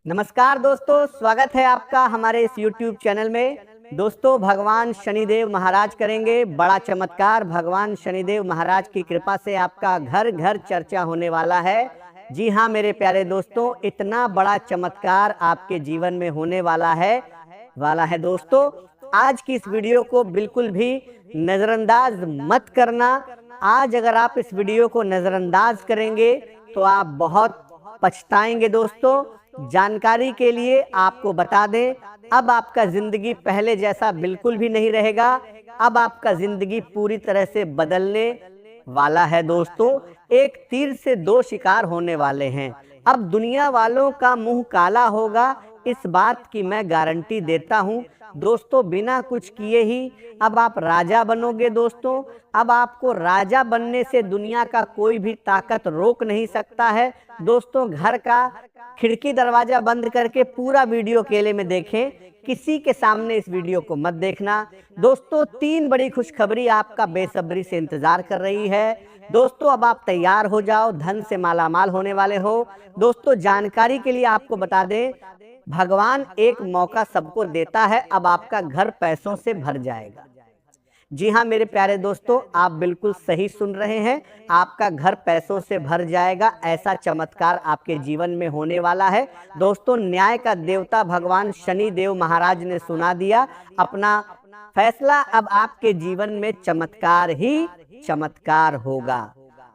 नमस्कार दोस्तों, स्वागत है आपका हमारे इस YouTube चैनल में। दोस्तों, भगवान शनिदेव महाराज करेंगे बड़ा चमत्कार। भगवान शनिदेव महाराज की कृपा से आपका घर घर चर्चा होने वाला है। जी हाँ मेरे प्यारे दोस्तों, इतना बड़ा चमत्कार आपके जीवन में होने वाला है दोस्तों। आज की इस वीडियो को बिल्कुल भी नज़रअंदाज मत करना। आज अगर आप इस वीडियो को नज़रअंदाज करेंगे तो आप बहुत पछताएंगे दोस्तों। जानकारी के लिए आपको बता दें, अब आपका जिंदगी पहले जैसा बिल्कुल भी नहीं रहेगा। अब आपका जिंदगी पूरी तरह से बदलने वाला है दोस्तों। एक तीर से दो शिकार होने वाले हैं। अब दुनिया वालों का मुंह काला होगा, इस बात की मैं गारंटी देता हूं दोस्तों। बिना कुछ किए ही अब आप राजा बनोगे दोस्तों। अब आपको राजा बनने से दुनिया का कोई भी ताकत रोक नहीं सकता है दोस्तों। घर का खिड़की दरवाजा बंद करके पूरा वीडियो अकेले में देखें, किसी के सामने इस वीडियो को मत देखना दोस्तों। 3 बड़ी खुशखबरी आपका बेसब्री से इंतजार कर रही है दोस्तों। अब आप तैयार हो जाओ, धन से मालामाल होने वाले हो दोस्तों। जानकारी के लिए आपको बता दें, भगवान एक मौका सबको देता है। अब आपका घर पैसों से भर जाएगा। जी हाँ मेरे प्यारे दोस्तों, आप बिल्कुल सही सुन रहे हैं। आपका घर पैसों से भर जाएगा, ऐसा चमत्कार आपके जीवन में होने वाला है दोस्तों। न्याय का देवता भगवान शनि देव महाराज ने सुना दिया अपना फैसला। अब आपके जीवन में चमत्कार ही चमत्कार होगा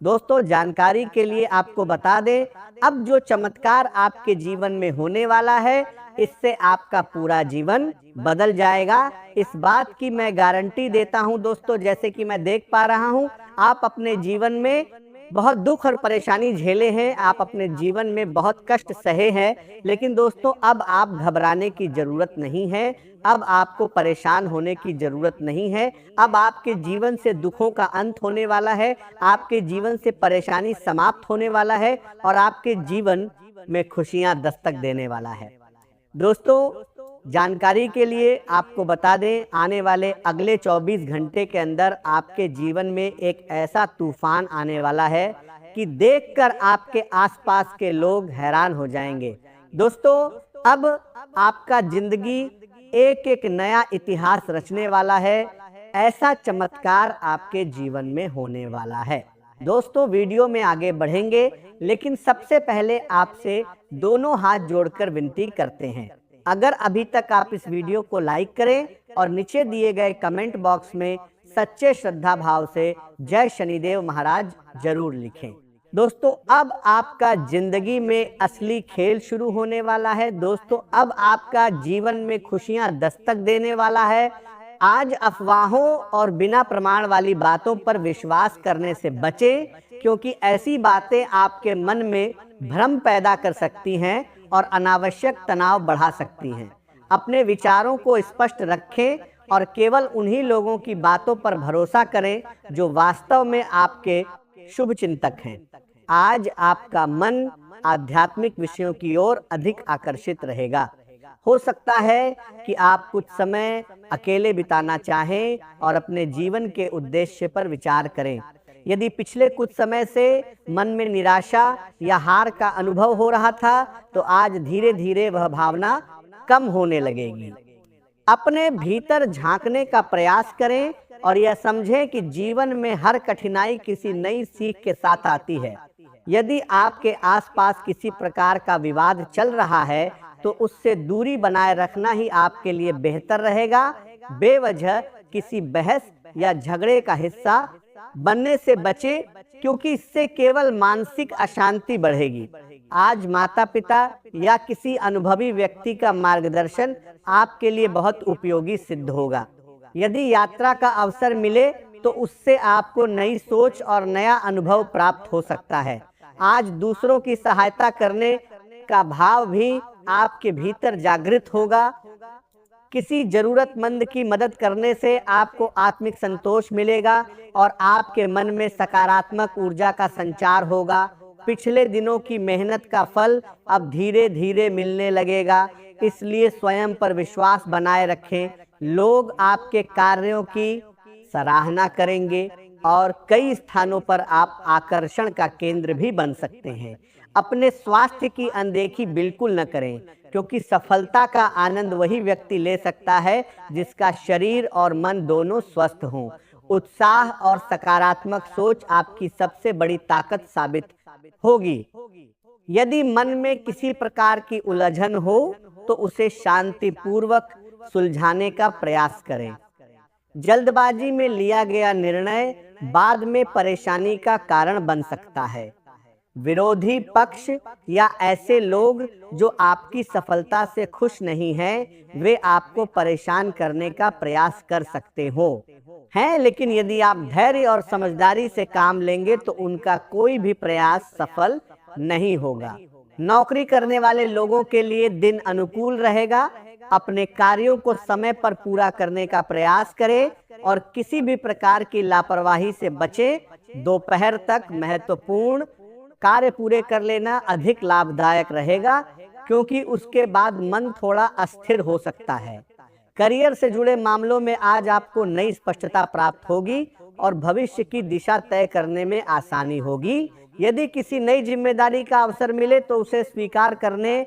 दोस्तों। जानकारी के लिए आपको बता दें, अब जो चमत्कार आपके जीवन में होने वाला है, इससे आपका पूरा जीवन बदल जाएगा। इस बात की मैं गारंटी देता हूं दोस्तों। जैसे कि मैं देख पा रहा हूं, आप अपने जीवन में बहुत दुख और परेशानी झेले हैं, आप अपने जीवन में बहुत कष्ट सहे हैं। लेकिन दोस्तों, अब आप घबराने की जरूरत नहीं है। अब आपको परेशान होने की जरूरत नहीं है। अब आपके जीवन से दुखों का अंत होने वाला है, आपके जीवन से परेशानी समाप्त होने वाला है और आपके जीवन में खुशियां दस्तक देने वाला है दोस्तों। जानकारी के लिए आपको बता दें, आने वाले अगले 24 घंटे के अंदर आपके जीवन में एक ऐसा तूफान आने वाला है कि देखकर आपके आसपास के लोग हैरान हो जाएंगे दोस्तों। अब आपका जिंदगी एक एक नया इतिहास रचने वाला है। ऐसा चमत्कार आपके जीवन में होने वाला है दोस्तों। वीडियो में आगे बढ़ेंगे, लेकिन सबसे पहले आपसे दोनों हाथ जोड़कर विनती करते हैं, अगर अभी तक आप इस वीडियो को लाइक करें और नीचे दिए गए कमेंट बॉक्स में सच्चे श्रद्धा भाव से जय शनिदेव महाराज जरूर लिखें दोस्तों। अब आपका जिंदगी में असली खेल शुरू होने वाला है दोस्तों। अब आपका जीवन में खुशियां दस्तक देने वाला है। आज अफवाहों और बिना प्रमाण वाली बातों पर विश्वास करने से बचें, क्योंकि ऐसी बातें आपके मन में भ्रम पैदा कर सकती हैं और अनावश्यक तनाव बढ़ा सकती हैं। अपने विचारों को स्पष्ट रखें और केवल उन्हीं लोगों की बातों पर भरोसा करें जो वास्तव में आपके शुभ चिंतक हैं। आज आपका मन आध्यात्मिक विषयों की ओर अधिक आकर्षित रहेगा। हो सकता है कि आप कुछ समय अकेले बिताना चाहें और अपने जीवन के उद्देश्य पर विचार करें। यदि पिछले कुछ समय से मन में निराशा या हार का अनुभव हो रहा था, तो आज धीरे धीरे वह भावना कम होने लगेगी। अपने भीतर झांकने का प्रयास करें और यह समझें कि जीवन में हर कठिनाई किसी नई सीख के साथ आती है। यदि आपके आसपास किसी प्रकार का विवाद चल रहा है, तो उससे दूरी बनाए रखना ही आपके लिए बेहतर रहेगा। बेवजह किसी बहस या झगड़े का हिस्सा बनने से बचें, क्योंकि इससे केवल मानसिक अशांति बढ़ेगी। आज माता पिता या किसी अनुभवी व्यक्ति का मार्गदर्शन आपके लिए बहुत उपयोगी सिद्ध होगा। यदि यात्रा का अवसर मिले तो उससे आपको नई सोच और नया अनुभव प्राप्त हो सकता है। आज दूसरों की सहायता करने का भाव भी आपके भीतर जागृत होगा। किसी जरूरतमंद की मदद करने से आपको आत्मिक संतोष मिलेगा और आपके मन में सकारात्मक ऊर्जा का संचार होगा। पिछले दिनों की मेहनत का फल अब धीरे धीरे मिलने लगेगा, इसलिए स्वयं पर विश्वास बनाए रखें। लोग आपके कार्यों की सराहना करेंगे और कई स्थानों पर आप आकर्षण का केंद्र भी बन सकते हैं। अपने स्वास्थ्य की अनदेखी बिल्कुल न करें, क्योंकि सफलता का आनंद वही व्यक्ति ले सकता है जिसका शरीर और मन दोनों स्वस्थ हों। उत्साह और सकारात्मक सोच आपकी सबसे बड़ी ताकत साबित होगी। यदि मन में किसी प्रकार की उलझन हो तो उसे शांतिपूर्वक सुलझाने का प्रयास करें। जल्दबाजी में लिया गया निर्णय बाद में परेशानी का कारण बन सकता है। विरोधी पक्ष या ऐसे लोग जो आपकी सफलता से खुश नहीं हैं, वे आपको परेशान करने का प्रयास कर सकते हो हैं, लेकिन यदि आप धैर्य और समझदारी से काम लेंगे तो उनका कोई भी प्रयास सफल नहीं होगा। नौकरी करने वाले लोगों के लिए दिन अनुकूल रहेगा। अपने कार्यों को समय पर पूरा करने का प्रयास करें और किसी भी प्रकार की लापरवाही से बचें। दोपहर तक महत्वपूर्ण कार्य पूरे कर लेना अधिक लाभदायक रहेगा, क्योंकि उसके बाद मन थोड़ा अस्थिर हो सकता है। करियर से जुड़े मामलों में आज आपको नई स्पष्टता प्राप्त होगी और भविष्य की दिशा तय करने में आसानी होगी। यदि किसी नई जिम्मेदारी का अवसर मिले तो उसे स्वीकार करने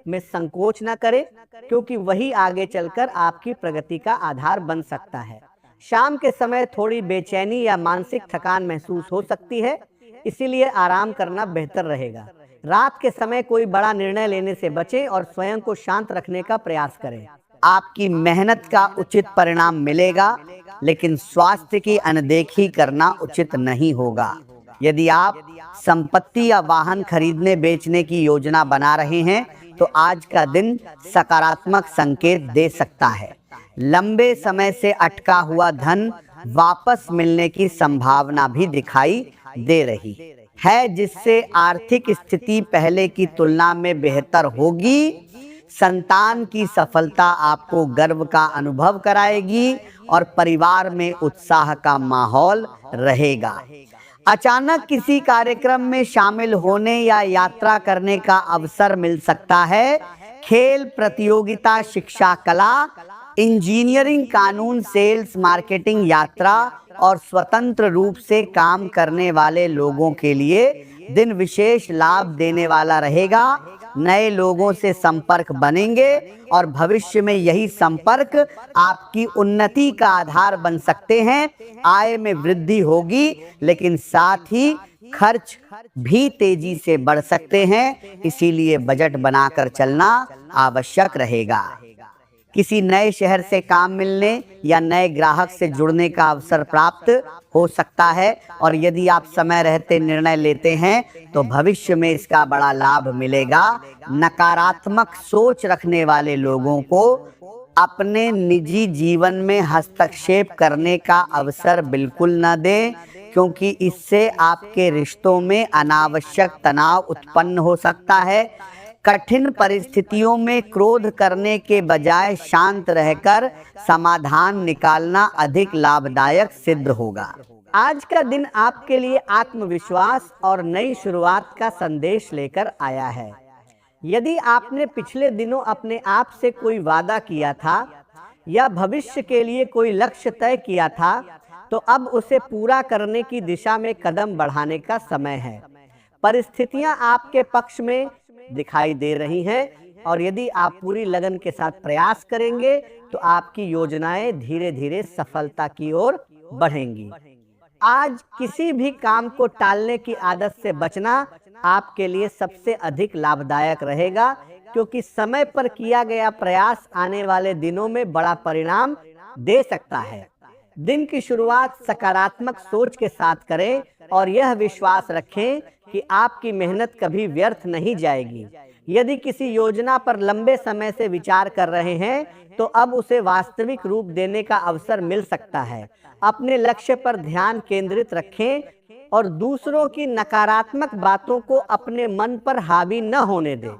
में संकोच न करें, क्योंकि वही आगे चलकर आपकी प्रगति का आधार बन सकता है। शाम के समय थोड़ी बेचैनी या मानसिक थकान महसूस हो सकती है, इसीलिए आराम करना बेहतर रहेगा। रात के समय कोई बड़ा निर्णय लेने से बचें और स्वयं को शांत रखने का प्रयास करें। आपकी मेहनत का उचित परिणाम मिलेगा, लेकिन स्वास्थ्य की अनदेखी करना उचित नहीं होगा। यदि आप संपत्ति या वाहन खरीदने बेचने की योजना बना रहे हैं तो आज का दिन सकारात्मक संकेत दे सकता है। लंबे समय से अटका हुआ धन वापस मिलने की संभावना भी दिखाई दे रही है, जिससे आर्थिक स्थिति पहले की तुलना में बेहतर होगी। संतान की सफलता आपको गर्व का अनुभव कराएगी और परिवार में उत्साह का माहौल रहेगा। अचानक किसी कार्यक्रम में शामिल होने या यात्रा करने का अवसर मिल सकता है। खेल प्रतियोगिता, शिक्षा, कला, इंजीनियरिंग, कानून, सेल्स, मार्केटिंग, यात्रा और स्वतंत्र रूप से काम करने वाले लोगों के लिए दिन विशेष लाभ देने वाला रहेगा। नए लोगों से संपर्क बनेंगे और भविष्य में यही संपर्क आपकी उन्नति का आधार बन सकते हैं। आय में वृद्धि होगी, लेकिन साथ ही खर्च भी तेजी से बढ़ सकते हैं, इसीलिए बजट बनाकर चलना आवश्यक रहेगा। किसी नए शहर से काम मिलने या नए ग्राहक से जुड़ने का अवसर प्राप्त हो सकता है, और यदि आप समय रहते निर्णय लेते हैं तो भविष्य में इसका बड़ा लाभ मिलेगा। नकारात्मक सोच रखने वाले लोगों को अपने निजी जीवन में हस्तक्षेप करने का अवसर बिल्कुल न दें, क्योंकि इससे आपके रिश्तों में अनावश्यक तनाव उत्पन्न हो सकता है। कठिन परिस्थितियों में क्रोध करने के बजाय शांत रहकर समाधान निकालना अधिक लाभदायक सिद्ध होगा। आज का दिन आपके लिए आत्मविश्वास और नई शुरुआत का संदेश लेकर आया है। यदि आपने पिछले दिनों अपने आप से कोई वादा किया था या भविष्य के लिए कोई लक्ष्य तय किया था, तो अब उसे पूरा करने की दिशा में कदम बढ़ाने का समय है। परिस्थितियां आपके पक्ष में दिखाई दे रही हैं, और यदि आप पूरी लगन के साथ प्रयास करेंगे तो आपकी योजनाएं धीरे धीरे सफलता की ओर बढ़ेंगी। आज किसी भी काम को टालने की आदत से बचना आपके लिए सबसे अधिक लाभदायक रहेगा, क्योंकि समय पर किया गया प्रयास आने वाले दिनों में बड़ा परिणाम दे सकता है। दिन की शुरुआत सकारात्मक सोच के साथ करें और यह विश्वास रखें कि आपकी मेहनत कभी व्यर्थ नहीं जाएगी। यदि किसी योजना पर लंबे समय से विचार कर रहे हैं तो अब उसे वास्तविक रूप देने का अवसर मिल सकता है। अपने लक्ष्य पर ध्यान केंद्रित रखें और दूसरों की नकारात्मक बातों को अपने मन पर हावी न होने दें।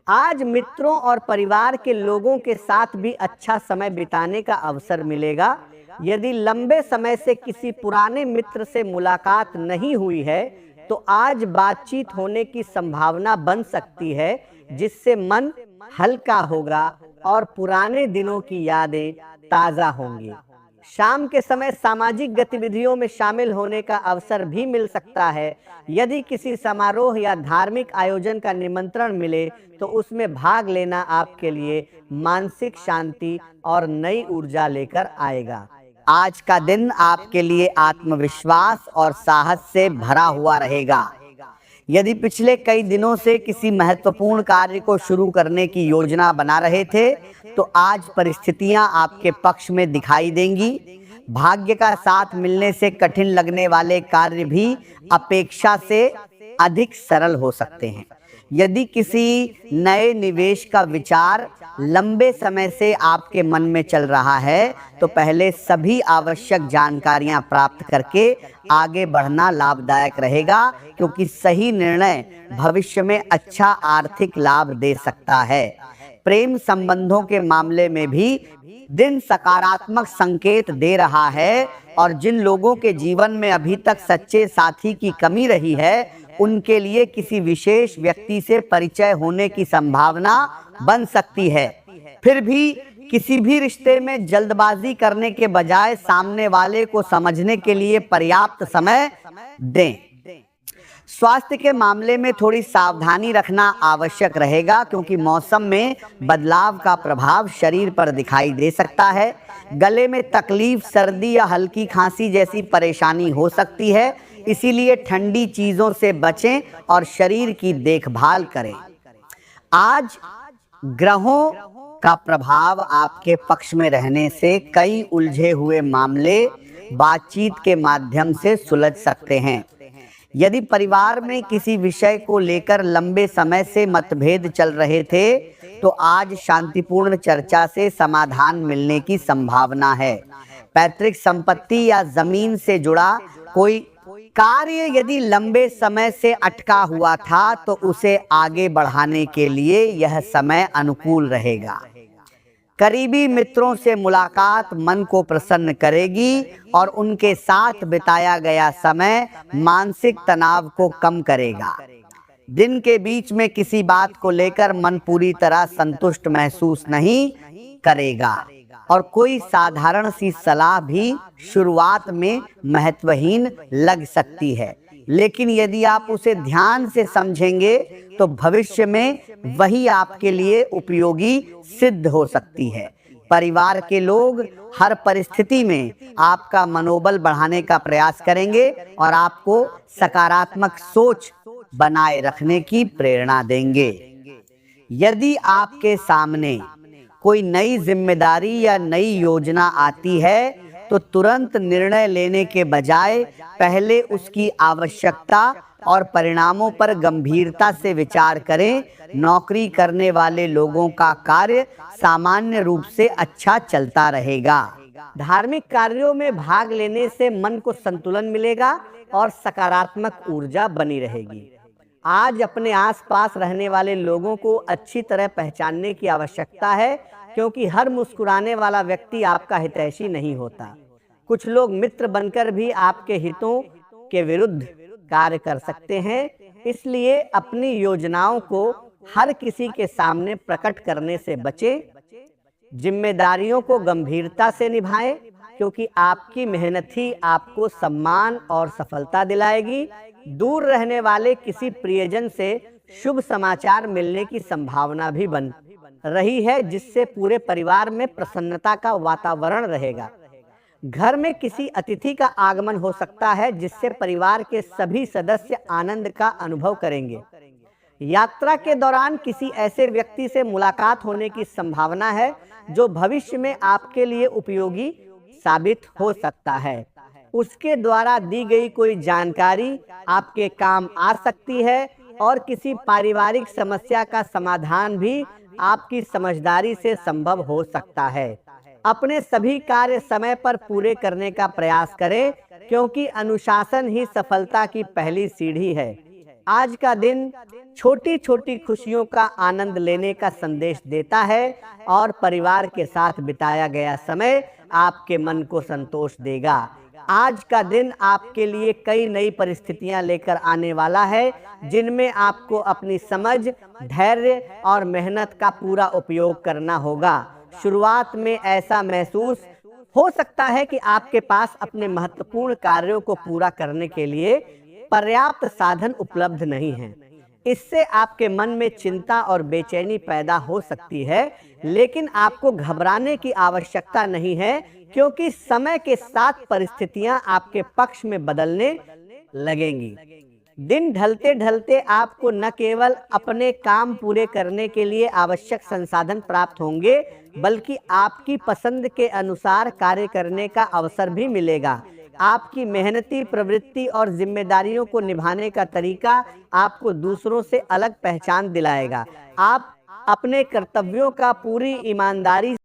आज मित्रों और परिवार के लोगों के साथ भी अच्छा समय बिताने का अवसर मिलेगा। यदि लंबे समय से किसी पुराने मित्र से मुलाकात नहीं हुई है तो आज बातचीत होने की संभावना बन सकती है, जिससे मन हल्का होगा और पुराने दिनों की यादें ताज़ा होंगी। शाम के समय सामाजिक गतिविधियों में शामिल होने का अवसर भी मिल सकता है। यदि किसी समारोह या धार्मिक आयोजन का निमंत्रण मिले तो उसमें भाग लेना आपके लिए मानसिक शांति और नई ऊर्जा लेकर आएगा। आज का दिन आपके लिए आत्मविश्वास और साहस से भरा हुआ रहेगा। यदि पिछले कई दिनों से किसी महत्वपूर्ण कार्य को शुरू करने की योजना बना रहे थे, तो आज परिस्थितियां आपके पक्ष में दिखाई देंगी। भाग्य का साथ मिलने से कठिन लगने वाले कार्य भी अपेक्षा से अधिक सरल हो सकते हैं। यदि किसी नए निवेश का विचार लंबे समय से आपके मन में चल रहा है, तो पहले सभी आवश्यक जानकारियां प्राप्त करके आगे बढ़ना लाभदायक रहेगा, क्योंकि सही निर्णय भविष्य में अच्छा आर्थिक लाभ दे सकता है। प्रेम संबंधों के मामले में भी दिन सकारात्मक संकेत दे रहा है, और जिन लोगों के जीवन में अभी तक सच्चे साथी की कमी रही है, उनके लिए किसी विशेष व्यक्ति से परिचय होने की संभावना बन सकती है। फिर भी किसी भी रिश्ते में जल्दबाजी करने के बजाय सामने वाले को समझने के लिए पर्याप्त समय दें। स्वास्थ्य के मामले में थोड़ी सावधानी रखना आवश्यक रहेगा, क्योंकि मौसम में बदलाव का प्रभाव शरीर पर दिखाई दे सकता है। गले में तकलीफ, सर्दी या हल्की खांसी जैसी परेशानी हो सकती है, इसीलिए ठंडी चीजों से बचें और शरीर की देखभाल करें। आज ग्रहों का प्रभाव आपके पक्ष में रहने से कई उलझे हुए मामले बातचीत के माध्यम से सुलझ सकते हैं। यदि परिवार में किसी विषय को लेकर लंबे समय से मतभेद चल रहे थे, तो आज शांतिपूर्ण चर्चा से समाधान मिलने की संभावना है। पैतृक संपत्ति या जमीन से जुड़ा कोई कार्य यदि लंबे समय से अटका हुआ था, तो उसे आगे बढ़ाने के लिए यह समय अनुकूल रहेगा। करीबी मित्रों से मुलाकात मन को प्रसन्न करेगी और उनके साथ बिताया गया समय मानसिक तनाव को कम करेगा। दिन के बीच में किसी बात को लेकर मन पूरी तरह संतुष्ट महसूस नहीं करेगा, और कोई साधारण सी सलाह भी शुरुआत में महत्वहीन लग सकती है, लेकिन यदि आप उसे ध्यान से समझेंगे तो भविष्य में वही आपके लिए उपयोगी सिद्ध हो सकती है। परिवार के लोग हर परिस्थिति में आपका मनोबल बढ़ाने का प्रयास करेंगे और आपको सकारात्मक सोच बनाए रखने की प्रेरणा देंगे। यदि आपके सामने कोई नई जिम्मेदारी या नई योजना आती है, तो तुरंत निर्णय लेने के बजाय पहले उसकी आवश्यकता और परिणामों पर गंभीरता से विचार करें। नौकरी करने वाले लोगों का कार्य सामान्य रूप से अच्छा चलता रहेगा। धार्मिक कार्यों में भाग लेने से मन को संतुलन मिलेगा और सकारात्मक ऊर्जा बनी रहेगी। आज अपने आसपास रहने वाले लोगों को अच्छी तरह पहचानने की आवश्यकता है, क्योंकि हर मुस्कुराने वाला व्यक्ति आपका हितैषी नहीं होता। कुछ लोग मित्र बनकर भी आपके हितों के विरुद्ध कार्य कर सकते हैं, इसलिए अपनी योजनाओं को हर किसी के सामने प्रकट करने से बचें। जिम्मेदारियों को गंभीरता से निभाएं, क्योंकि आपकी मेहनत ही आपको सम्मान और सफलता दिलाएगी। दूर रहने वाले किसी प्रियजन से शुभ समाचार मिलने की संभावना भी बन रही है, जिससे पूरे परिवार में प्रसन्नता का वातावरण रहेगा। घर में किसी अतिथि का आगमन हो सकता है, जिससे परिवार के सभी सदस्य आनंद का अनुभव करेंगे। यात्रा के दौरान किसी ऐसे व्यक्ति से मुलाकात होने की संभावना है जो भविष्य में आपके लिए उपयोगी साबित हो सकता है। उसके द्वारा दी गई कोई जानकारी आपके काम आ सकती है, और किसी पारिवारिक समस्या का समाधान भी आपकी समझदारी से संभव हो सकता है। अपने सभी कार्य समय पर पूरे करने का प्रयास करें, क्योंकि अनुशासन ही सफलता की पहली सीढ़ी है। आज का दिन छोटी छोटी खुशियों का आनंद लेने का संदेश देता है, और परिवार के साथ बिताया गया समय आपके मन को संतोष देगा। आज का दिन आपके लिए कई नई परिस्थितियां लेकर आने वाला है, जिनमें आपको अपनी समझ, धैर्य और मेहनत का पूरा उपयोग करना होगा। शुरुआत में ऐसा महसूस हो सकता है कि आपके पास अपने महत्वपूर्ण कार्यों को पूरा करने के लिए पर्याप्त साधन उपलब्ध नहीं हैं। इससे आपके मन में चिंता और बेचैनी पैदा हो सकती है, लेकिन आपको घबराने की आवश्यकता नहीं है, क्योंकि समय के साथ परिस्थितियां आपके पक्ष में बदलने लगेंगी। दिन ढलते ढलते आपको न केवल अपने काम पूरे करने के लिए आवश्यक संसाधन प्राप्त होंगे, बल्कि आपकी पसंद के अनुसार कार्य करने का अवसर भी मिलेगा। आपकी मेहनती प्रवृत्ति और जिम्मेदारियों को निभाने का तरीका आपको दूसरों से अलग पहचान दिलाएगा। आप अपने कर्तव्यों का पूरी ईमानदारी